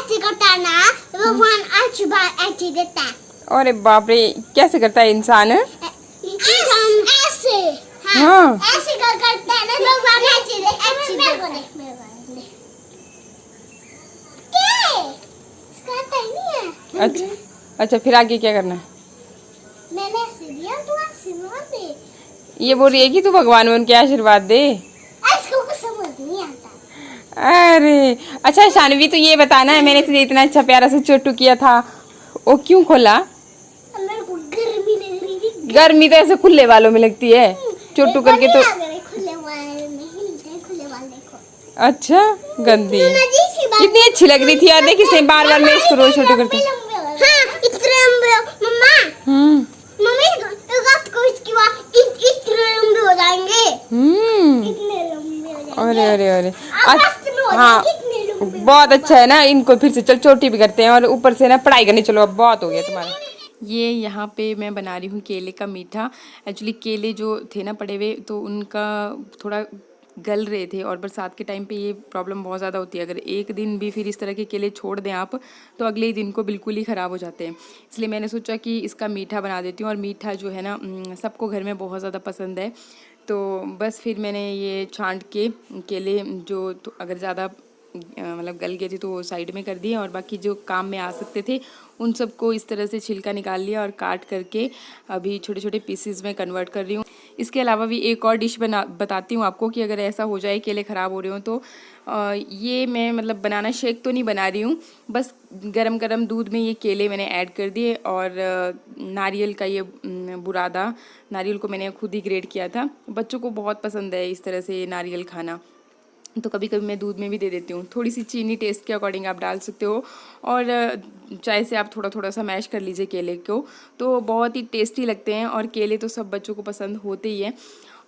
ऐसे करता है ना, तो भगवान अच्छी बात ऐसे देता है। अरे बाप रे, कैसे करता है इंसान? ऐसे, हाँ, ऐसे करता है ना, भगवान अच्छी देता है। अच्छा अच्छा, फिर आगे क्या करना है? मैंने ऐसे दिया, तू आशीर्वाद दे। ये बोल रही है कि तू भगवान बन के आशीर्वाद दे। इसको कुछ समझ नहीं आता। अरे अच्छा शानवी, तो ये बताना है, मैंने तुझे इतना अच्छा प्यारा से चोटू किया था, वो क्यों खोला? मेरे को गर्मी लग रही थी। गर्मी तो ऐसे खुले वालों में लगती है, चोटू करके तो। खुले वाले नहीं, खुले वाले देखो। अच्छा, गंदी कितनी अच्छी लग रही थी यार, देख इसे बार बार मैं इसको रोज छोटू करती। हाँ, इतने लंबे मम्मा। मम्मी को इसकी बात इतने लंबे हो जाएंगे। इतने लंबे हो जाएंगे। अरे अरे अरे, हाँ, बहुत अच्छा है ना। इनको फिर से चल चोटी भी करते हैं और ऊपर से ना पढ़ाई करनी। चलो अब बहुत हो गया तुम्हारा। ये यहाँ पे मैं बना रही हूँ केले का मीठा। एक्चुअली केले जो थे ना पड़े हुए, तो उनका थोड़ा गल रहे थे, और बरसात के टाइम पे ये प्रॉब्लम बहुत ज़्यादा होती है। अगर एक दिन भी फिर इस तरह के केले छोड़ दें आप, तो अगले ही दिन को बिल्कुल ही ख़राब हो जाते हैं। इसलिए मैंने सोचा कि इसका मीठा बना देती हूँ। और मीठा जो है ना सबको घर में बहुत ज़्यादा पसंद है। तो बस फिर मैंने ये छांट के केले जो तो अगर ज़्यादा मतलब गल गए थे तो वो साइड में कर दिए, और बाकी जो काम में आ सकते थे उन सबको इस तरह से छिलका निकाल लिया और काट करके अभी छोटे छोटे पीसेस में कन्वर्ट कर रही हूँ। इसके अलावा भी एक और डिश बताती हूँ आपको कि अगर ऐसा हो जाए केले ख़राब हो रहे हो तो ये मैं मतलब बनाना शेक तो नहीं बना रही हूँ, बस गरम गरम दूध में ये केले मैंने ऐड कर दिए। और नारियल का ये बुरादा, नारियल को मैंने खुद ही ग्रेट किया था। बच्चों को बहुत पसंद है इस तरह से नारियल खाना, तो कभी कभी मैं दूध में भी दे देती हूँ। थोड़ी सी चीनी टेस्ट के अकॉर्डिंग आप डाल सकते हो, और चाय से आप थोड़ा थोड़ा सा मैश कर लीजिए केले को, तो बहुत ही टेस्टी लगते हैं। और केले तो सब बच्चों को पसंद होते ही हैं।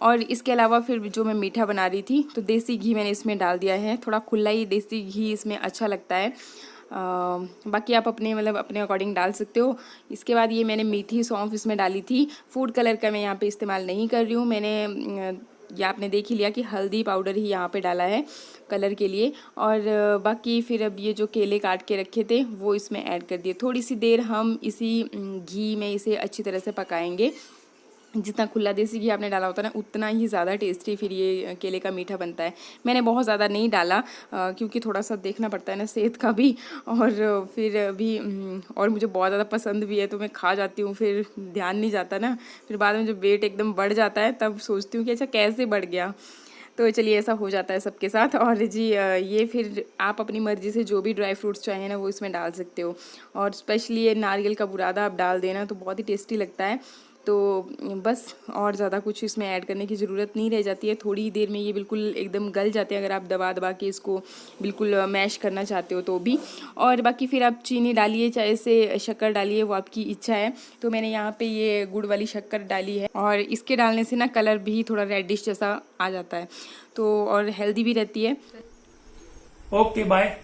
और इसके अलावा फिर जो मैं मीठा बना रही थी, तो देसी घी मैंने इसमें डाल दिया है। थोड़ा खुला ही देसी घी इसमें अच्छा लगता है। बाकी आप अपने मतलब अपने अकॉर्डिंग डाल सकते हो। इसके बाद ये मैंने मीठी सौंफ इसमें डाली थी। फूड कलर का मैं यहाँ पे इस्तेमाल नहीं कर रही हूँ। मैंने या आपने देख ही लिया कि हल्दी पाउडर ही यहाँ पे डाला है कलर के लिए। और बाकी फिर अब ये जो केले काट के रखे थे वो इसमें ऐड कर दिए। थोड़ी सी देर हम इसी घी में इसे अच्छी तरह से पकाएंगे। जितना खुला देसी घी आपने डाला होता है ना, उतना ही ज़्यादा टेस्टी फिर ये केले का मीठा बनता है। मैंने बहुत ज़्यादा नहीं डाला क्योंकि थोड़ा सा देखना पड़ता है ना सेहत का भी, और फिर भी और मुझे बहुत ज़्यादा पसंद भी है, तो मैं खा जाती हूँ, फिर ध्यान नहीं जाता ना। फिर बाद में जब वेट एकदम बढ़ जाता है तब सोचती हूँ कि अच्छा कैसे बढ़ गया। तो चलिए ऐसा हो जाता है सबके साथ। और जी ये फिर आप अपनी मर्ज़ी से जो भी ड्राई फ्रूट्स चाहें ना वो इसमें डाल सकते हो। और स्पेशली ये नारियल का बुरादा आप डाल देना तो बहुत ही टेस्टी लगता है। तो बस और ज़्यादा कुछ इसमें ऐड करने की ज़रूरत नहीं रह जाती है। थोड़ी ही देर में ये बिल्कुल एकदम गल जाते हैं, अगर आप दबा दबा के इसको बिल्कुल मैश करना चाहते हो तो भी। और बाकी फिर आप चीनी डालिए, चाहे से शक्कर डालिए, वो आपकी इच्छा है। तो मैंने यहाँ पे ये गुड़ वाली शक्कर डाली है, और इसके डालने से ना कलर भी थोड़ा रेडिश जैसा आ जाता है, तो और हेल्दी भी रहती है। Okay bye.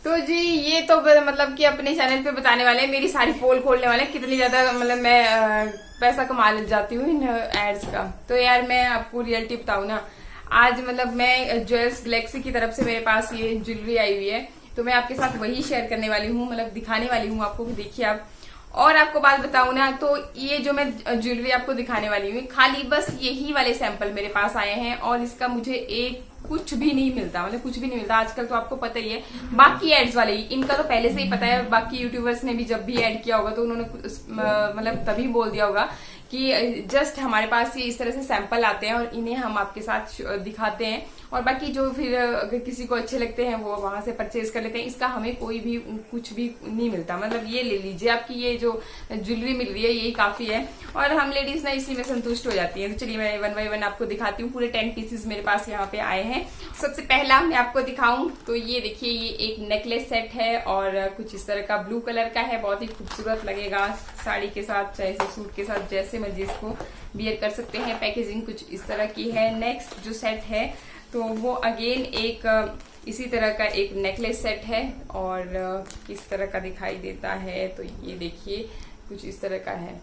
तो जी ये तो मतलब कि अपने चैनल पे बताने वाले हैं, मेरी सारी पोल खोलने वाले हैं कितनी ज्यादा मतलब मैं पैसा कमा ले जाती हूँ इन एड्स का। तो यार मैं आपको रियलिटी बताऊँ ना, आज मतलब मैं ज्वेल्स गैलेक्सी की तरफ से मेरे पास ये ज्वेलरी आई हुई है, तो मैं आपके साथ वही शेयर करने वाली हूँ, मतलब दिखाने वाली हूँ आपको। देखिए आप, और आपको बात बताऊं ना, तो ये जो मैं ज्वेलरी आपको दिखाने वाली हूँ, खाली बस यही वाले सैंपल मेरे पास आए हैं, और इसका मुझे एक कुछ भी नहीं मिलता, मतलब कुछ भी नहीं मिलता आजकल। तो आपको पता ही है, बाकी एड्स वाले इनका तो पहले से ही पता है, बाकी यूट्यूबर्स ने भी जब भी ऐड किया होगा तो उन्होंने मतलब तभी बोल दिया होगा कि जस्ट हमारे पास ये इस तरह से सैंपल आते हैं और इन्हें हम आपके साथ दिखाते हैं, और बाकी जो फिर अगर किसी को अच्छे लगते हैं वो वहां से परचेज कर लेते हैं। इसका हमें कोई भी कुछ भी नहीं मिलता, मतलब ये ले लीजिए, आपकी ये जो ज्वेलरी मिल रही है यही काफी है, और हम लेडीज ना इसी में संतुष्ट हो जाती हैं। तो चलिए मैं 1 बाय 1 आपको दिखाती हूँ। पूरे 10 पीसेस मेरे पास यहाँ पे आए हैं। सबसे पहला मैं आपको दिखाऊं तो ये देखिए, ये एक नेकलेस सेट है, और कुछ इस तरह का ब्लू कलर का है, बहुत ही खूबसूरत लगेगा साड़ी के साथ, चाहे सूट के साथ, जैसे मर्जी इसको वियर कर सकते हैं। पैकेजिंग कुछ इस तरह की है। नेक्स्ट जो सेट है तो वो अगेन एक इसी तरह का एक नेकलेस सेट है, और किस तरह का दिखाई देता है तो ये देखिए कुछ इस तरह का है।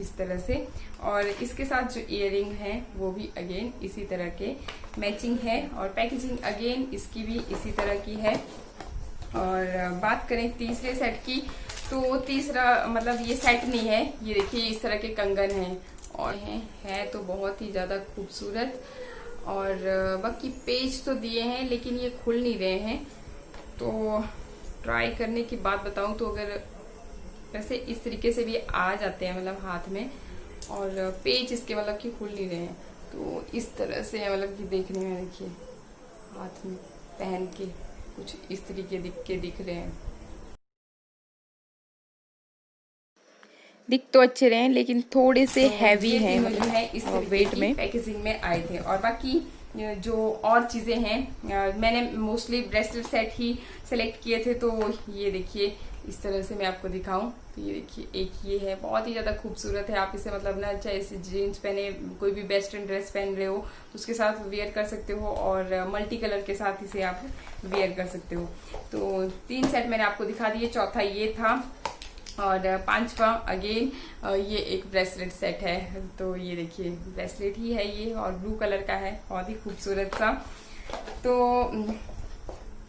इस तरह से। और इसके साथ जो इयररिंग है वो भी अगेन इसी तरह के मैचिंग है, और पैकेजिंग अगेन इसकी भी इसी तरह की है। और बात करें तीसरे सेट की, तो तीसरा मतलब ये सेट नहीं है, ये देखिए इस तरह के कंगन हैं और है तो बहुत ही ज्यादा खूबसूरत। और बाकी पेज तो दिए हैं लेकिन ये खुल नहीं रहे हैं, तो ट्राई करने की बात बताऊं तो अगर वैसे इस तरीके से भी आ जाते हैं मतलब हाथ में, और पेज इसके मतलब कि खुल नहीं रहे हैं, तो इस तरह से मतलब कि देखने में देखिए हाथ में पहन के कुछ इस तरीके दिख रहे हैं। दिख तो अच्छे रहे हैं लेकिन थोड़े से हैवी हैं मतलब है इस वेट में पैकेजिंग में आए थे। और बाकी जो और चीजें हैं मैंने मोस्टली ब्रेसलेट सेट ही सेलेक्ट किए थे, तो ये देखिए इस तरह से मैं आपको दिखाऊं तो ये देखिए एक ये है, बहुत ही ज्यादा खूबसूरत है। आप इसे मतलब ना चाहे इसे जीन्स पहने, कोई भी वेस्टर्न ड्रेस पहन रहे हो तो उसके साथ वेयर कर सकते हो, और मल्टी कलर के साथ इसे आप वेयर कर सकते हो। तो 3 सेट मैंने आपको दिखा दिए, चौथा ये था, और 5वां अगेन ये एक ब्रेसलेट सेट है। तो ये देखिए ब्रेसलेट ही है ये, और ब्लू कलर का है, बहुत ही खूबसूरत सा। तो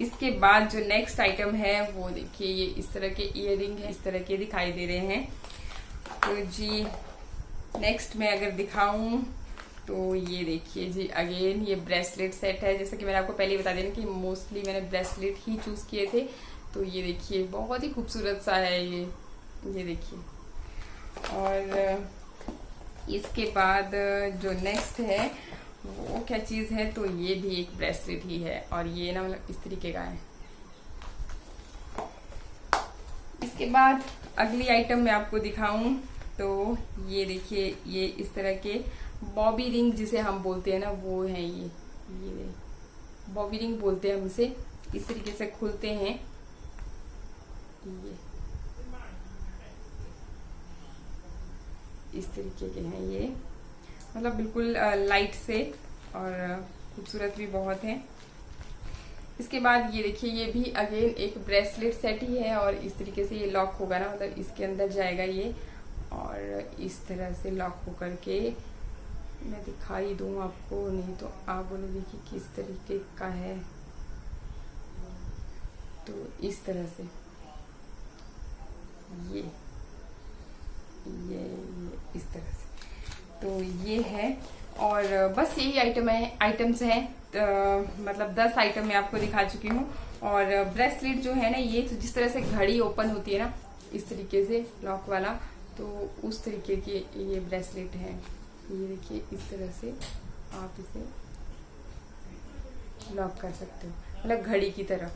इसके बाद जो नेक्स्ट आइटम है वो देखिए ये इस तरह के इयररिंग है, इस तरह के दिखाई दे रहे हैं। तो जी नेक्स्ट मैं अगर दिखाऊं तो ये देखिए जी अगेन ये ब्रेसलेट सेट है। जैसा कि मैंने आपको पहले बता दिया कि मोस्टली मैंने ब्रेसलेट ही चूज किए थे, तो ये देखिए बहुत ही खूबसूरत सा है ये देखिए। और इसके बाद जो नेक्स्ट है वो क्या चीज है, तो ये भी एक ब्रेसलेट ही है, और ये ना मतलब इस तरीके का है। इसके बाद अगली आइटम मैं आपको दिखाऊं तो ये देखिए ये इस तरह के बॉबी रिंग जिसे हम बोलते हैं ना, वो है ये बॉबी रिंग बोलते हैं हम इसे। इस तरीके से खुलते हैं, ये इस तरीके के हैं ये, मतलब बिल्कुल लाइट से, और खूबसूरत भी बहुत है। इसके बाद ये देखिए ये भी अगेन एक ब्रेसलेट सेट ही है, और इस तरीके से ये लॉक होगा ना, मतलब इसके अंदर जाएगा ये, और इस तरह से लॉक होकर के मैं दिखाई दूं आपको, नहीं तो आप बोलोगे कि किस तरीके का है। तो इस तरह से ये इस तरह से, तो ये है। और बस यही आइटम्स हैं, मतलब 10 आइटम मैं आपको दिखा चुकी हूँ। और ब्रेसलेट जो है ना, ये तो जिस तरह से घड़ी ओपन होती है ना इस तरीके से लॉक वाला, तो उस तरीके के ये ब्रेसलेट है। ये देखिए इस तरह से आप इसे लॉक कर सकते हो, मतलब घड़ी की तरह,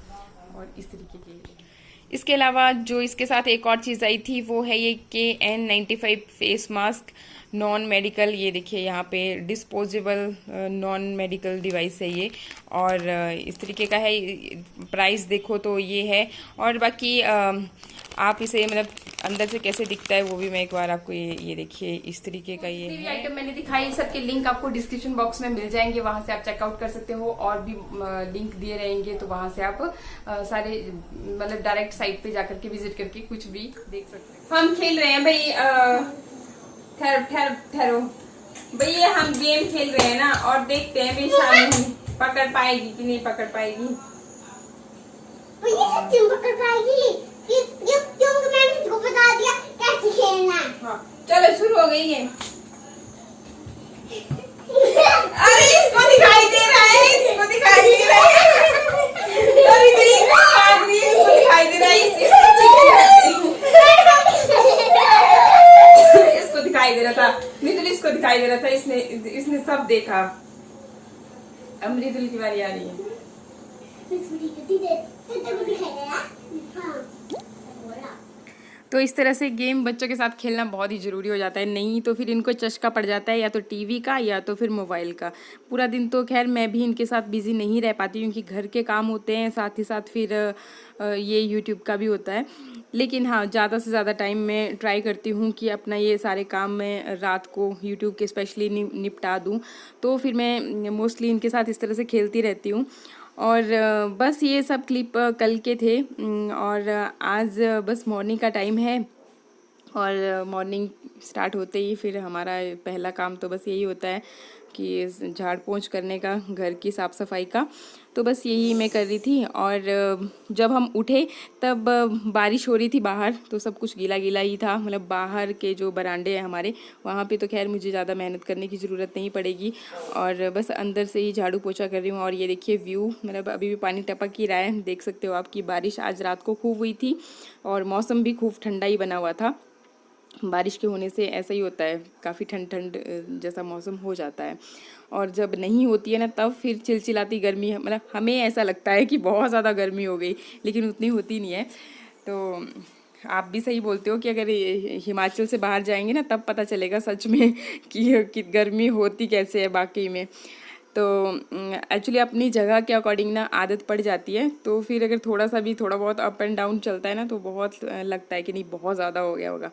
और इस तरीके के। इसके अलावा जो इसके साथ एक और चीज़ आई थी वो है ये KN95 face mask non medical. ये देखिए यहाँ पे डिस्पोजेबल नॉन मेडिकल डिवाइस है ये, और इस तरीके का है। प्राइस देखो तो ये है, और बाकी आप इसे मतलब अंदर से कैसे दिखता है वो भी मैं एक बार आपको ये देखिए इस तरीके का ये है। आइटम मैंने दिखाई, सबके लिंक आपको डिस्क्रिप्शन बॉक्स में मिल जाएंगे, वहां से आप चेकआउट कर सकते हो, और भी लिंक दिए रहेंगे, तो वहां से आप सारे मतलब डायरेक्ट साइट पे जाकर के विजिट करके कुछ भी देख सकते हो। हम खेल रहे हैं भाई, ठहरो भैया, हम गेम खेल रहे हैं ना, और देखते हैं भाई शामी पकड़ पाएगी कि नहीं पकड़ पाएगी। पकड़ पाएगी क्योंकि मैंने इसको बता दिया कैसे खेलना है। हाँ चलो शुरू हो गई है। अरे इसको दिखाई दे रहा है, इसको दिखाई दे रहा है, अरे इसको दिखाई दे रहा है, इसको दिखाई दे रहा था, मृदुल इसको दिखाई दे रहा था, इसने सब देखा। अब मृदुल की बारी आ रही है। तो इस तरह से गेम बच्चों के साथ खेलना बहुत ही ज़रूरी हो जाता है, नहीं तो फिर इनको चस्का पड़ जाता है, या तो टीवी का या तो फिर मोबाइल का। पूरा दिन तो खैर मैं भी इनके साथ बिजी नहीं रह पाती क्योंकि घर के काम होते हैं, साथ ही साथ फिर ये यूट्यूब का भी होता है। लेकिन हाँ, ज़्यादा से ज़्यादा टाइम मैं ट्राई करती हूँ कि अपना ये सारे काम मैं रात को यूट्यूब के स्पेशली निपटा दूँ, तो फिर मैं मोस्टली इनके साथ इस तरह से खेलती रहती हूँ। और बस ये सब क्लिप कल के थे, और आज बस मॉर्निंग का टाइम है, और मॉर्निंग स्टार्ट होते ही फिर हमारा पहला काम तो बस यही होता है कि झाड़ पोंछ करने का, घर की साफ़ सफाई का। तो बस यही मैं कर रही थी। और जब हम उठे तब बारिश हो रही थी बाहर, तो सब कुछ गीला गीला ही था। मतलब बाहर के जो बरामदे हैं हमारे, वहाँ पे तो खैर मुझे ज़्यादा मेहनत करने की ज़रूरत नहीं पड़ेगी, और बस अंदर से ही झाड़ू पोछा कर रही हूँ। और ये देखिए व्यू, मतलब अभी भी पानी टपक ही रहा है, देख सकते हो आप कि बारिश आज रात को खूब हुई थी और मौसम भी खूब ठंडा ही बना हुआ था। बारिश के होने से ऐसा ही होता है, काफ़ी ठंड ठंड जैसा मौसम हो जाता है। और जब नहीं होती है ना, तब फिर चिलचिलाती गर्मी है। मतलब हमें ऐसा लगता है कि बहुत ज़्यादा गर्मी हो गई, लेकिन उतनी होती नहीं है। तो आप भी सही बोलते हो कि अगर हिमाचल से बाहर जाएंगे ना, तब पता चलेगा सच में कि गर्मी होती कैसे है वाकई में। तो एक्चुअली अपनी जगह के अकॉर्डिंग ना आदत पड़ जाती है, तो फिर अगर थोड़ा बहुत अप एंड डाउन चलता है ना, तो बहुत लगता है कि नहीं बहुत ज़्यादा हो गया होगा।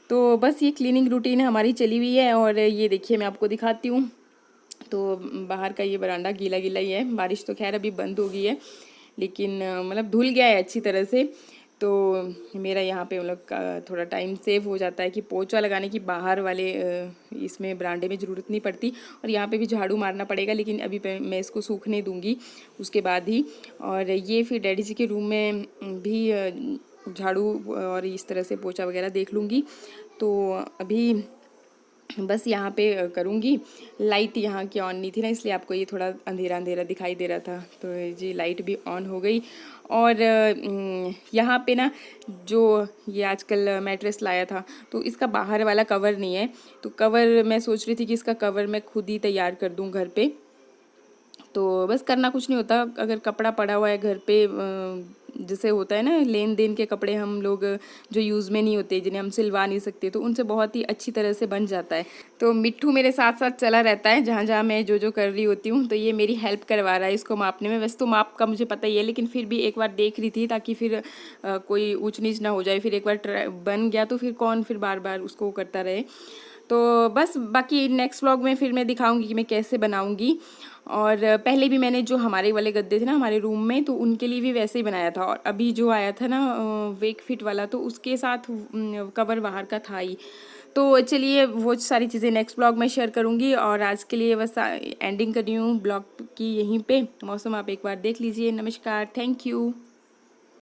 तो बस ये क्लीनिंग रूटीन हमारी चली हुई है। और ये देखिए मैं आपको दिखाती हूँ। तो बाहर का ये बरामदा गीला गीला ही है, बारिश तो खैर अभी बंद हो गई है, लेकिन मतलब धुल गया है अच्छी तरह से। तो मेरा यहाँ पे मतलब थोड़ा टाइम सेव हो जाता है कि पोछा लगाने की बाहर वाले इसमें बरामदे में ज़रूरत नहीं पड़ती। और यहाँ पे भी झाड़ू मारना पड़ेगा, लेकिन अभी मैं इसको सूखने दूँगी उसके बाद ही। और ये फिर डैडी जी के रूम में भी झाड़ू और इस तरह से पोछा वगैरह देख लूँगी। तो अभी बस यहाँ पे करूँगी। लाइट यहाँ की ऑन नहीं थी ना, इसलिए आपको ये थोड़ा अंधेरा अंधेरा दिखाई दे रहा था। तो जी लाइट भी ऑन हो गई। और यहाँ पे ना जो ये आजकल मैट्रेस लाया था, तो इसका बाहर वाला कवर नहीं है। तो कवर मैं सोच रही थी कि इसका कवर मैं खुद ही तैयार कर दूँ घर पे। तो बस करना कुछ नहीं होता, अगर कपड़ा पड़ा हुआ है घर पे, जैसे होता है ना लेन देन के कपड़े हम लोग जो यूज़ में नहीं होते, जिन्हें हम सिलवा नहीं सकते, तो उनसे बहुत ही अच्छी तरह से बन जाता है। तो मिट्ठू मेरे साथ साथ चला रहता है जहाँ जहाँ मैं जो कर रही होती हूँ। तो ये मेरी हेल्प करवा रहा है इसको मापने में। वैसे तो माप का मुझे पता ही है, लेकिन फिर भी एक बार देख रही थी, ताकि फिर कोई ऊँच नीच ना हो जाए। फिर एक बार बन गया तो फिर कौन फिर बार बार उसको करता रहे। तो बस बाकी नेक्स्ट व्लॉग में फिर मैं दिखाऊंगी कि मैं कैसे बनाऊंगी। और पहले भी मैंने जो हमारे वाले गद्दे थे ना हमारे रूम में, तो उनके लिए भी वैसे ही बनाया था। और अभी जो आया था ना वेक फिट वाला, तो उसके साथ कवर बाहर का था ही। तो चलिए वो सारी चीज़ें नेक्स्ट ब्लॉग में शेयर करूँगी। और आज के लिए बस एंडिंग कर रही हूँ ब्लॉग की यहीं पे। मौसम आप एक बार देख लीजिए। नमस्कार, थैंक यू।